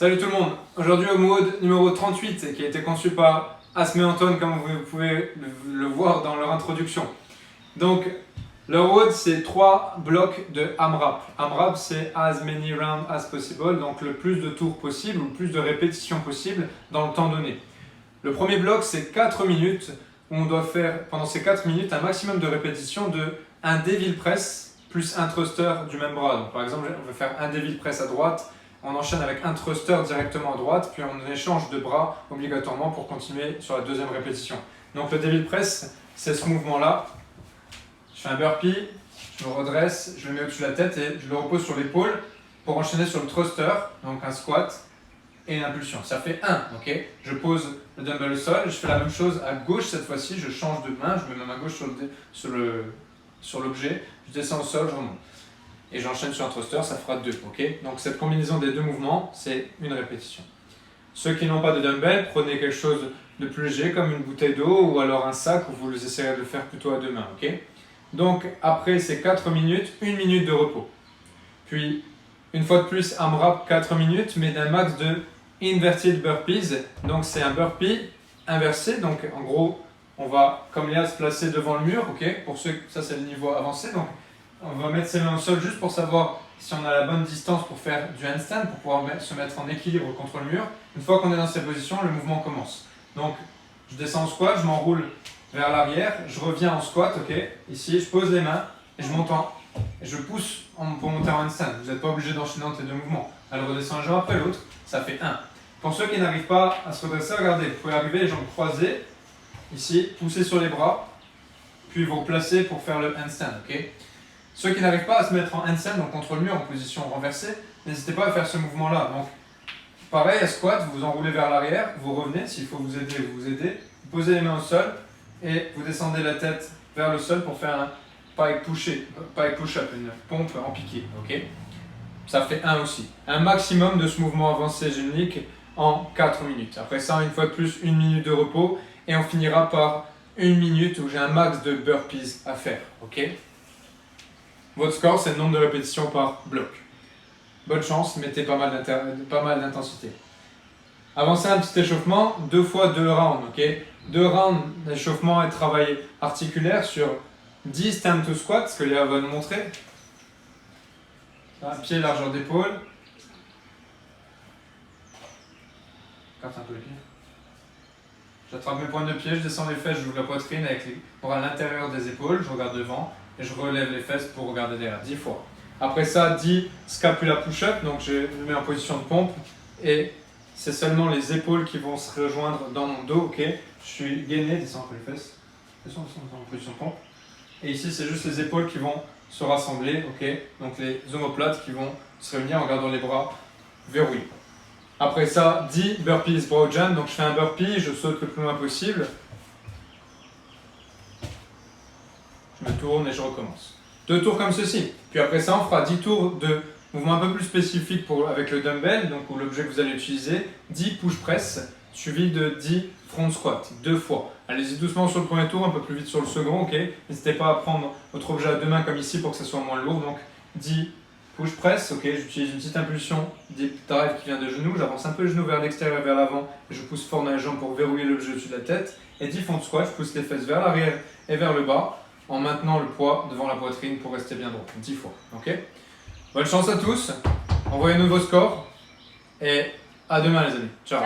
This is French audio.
Salut tout le monde, aujourd'hui au mode numéro 38 qui a été conçu par Asme et Anton comme vous pouvez le voir dans leur introduction. Donc le WOD c'est 3 blocs de AMRAP. AMRAP c'est as many rounds as possible, donc le plus de tours possible ou le plus de répétitions possible dans le temps donné. Le premier bloc c'est 4 minutes où on doit faire pendant ces 4 minutes un maximum de répétitions de un devil press plus un thruster du même bras. Donc par exemple on veut faire un devil press à droite, on enchaîne avec un thruster directement à droite, puis on échange de bras obligatoirement pour continuer sur la deuxième répétition. Donc le devil press, c'est ce mouvement-là. Je fais un burpee, je me redresse, je le mets au-dessus de la tête et je le repose sur l'épaule pour enchaîner sur le thruster, donc un squat et une impulsion. Ça fait 1, ok. Je pose le dumbbell au sol, je fais la même chose à gauche cette fois-ci, je change de main, je mets ma main gauche sur l'objet, je descends au sol, je remonte. Et j'enchaîne sur un thruster, ça fera 2, ok. Donc cette combinaison des deux mouvements, c'est une répétition. Ceux qui n'ont pas de dumbbell, prenez quelque chose de plus léger comme une bouteille d'eau ou alors un sac où vous essayerez de le faire plutôt à deux mains, ok. Donc après ces 4 minutes, 1 minute de repos. Puis une fois de plus, AMRAP 4 minutes, mais d'un max de inverted burpees. Donc c'est un burpee inversé, donc en gros, on va comme Léa se placer devant le mur, ok. Pour ceux, ça c'est le niveau avancé, donc on va mettre ses mains au sol juste pour savoir si on a la bonne distance pour faire du handstand, pour pouvoir se mettre en équilibre contre le mur. Une fois qu'on est dans cette position, le mouvement commence. Donc, je descends en squat, je m'enroule vers l'arrière, je reviens en squat, ok. Ici, je pose les mains et je monte et je pousse pour monter en handstand. Vous n'êtes pas obligé d'enchaîner entre les deux mouvements. Elle redescend un jambe après l'autre, ça fait 1. Pour ceux qui n'arrivent pas à se redresser, regardez, vous pouvez arriver les jambes croisées, ici, pousser sur les bras, puis vous replacer pour faire le handstand, ok. Ceux qui n'arrivent pas à se mettre en handstand, donc contre le mur en position renversée, n'hésitez pas à faire ce mouvement-là. Donc, pareil, à squat, vous vous enroulez vers l'arrière, vous revenez, s'il faut vous aider, vous aidez, vous posez les mains au sol et vous descendez la tête vers le sol pour faire un pike push-up, une pompe en piqué. Okay, ça fait 1 aussi. Un maximum de ce mouvement avancé génique en 4 minutes. Après ça, une fois de plus, 1 minute de repos et on finira par 1 minute où j'ai un max de burpees à faire. Ok. Votre score, c'est le nombre de répétitions par bloc. Bonne chance, mettez pas mal d'intensité. Avancez un petit échauffement, 2 fois 2 rounds, ok. 2 rounds d'échauffement et de travail articulaire sur 10 stand to squat, ce que Léa va nous montrer. Un pied, largeur d'épaule. Carte un peu les pieds. J'attrape mes pointes de pied, je descends les fesses, j'ouvre la poitrine avec les bras à l'intérieur des épaules, je regarde devant. Et je relève les fesses pour regarder derrière, 10 fois. Après ça, 10 scapula push-up, donc je me mets en position de pompe et c'est seulement les épaules qui vont se rejoindre dans mon dos, ok. Je suis gainé, descends un peu les fesses, descends en position de pompe. Et ici, c'est juste les épaules qui vont se rassembler, ok. Donc les omoplates qui vont se réunir en gardant les bras verrouillés. Après ça, 10 burpees broad jump, donc je fais un burpee, je saute le plus loin possible. Je me tourne et je recommence. 2 tours comme ceci. Puis après ça, on fera 10 tours de mouvements un peu plus spécifiques avec le dumbbell, donc l'objet que vous allez utiliser. 10 push press, suivi de 10 front squat, 2 fois. Allez-y doucement sur le premier tour, un peu plus vite sur le second, ok. N'hésitez pas à prendre votre objet à 2 mains comme ici pour que ça soit moins lourd. Donc 10 push press, ok. J'utilise une petite impulsion deep drive qui vient de genou. J'avance un peu le genou vers l'extérieur et vers l'avant. Et je pousse fort dans les jambes pour verrouiller l'objet au-dessus de la tête. Et 10 front squat, je pousse les fesses vers l'arrière et vers le bas, en maintenant le poids devant la poitrine pour rester bien droit, 10 fois, ok. Bonne chance à tous, envoyez-nous vos scores et à demain les amis, ciao.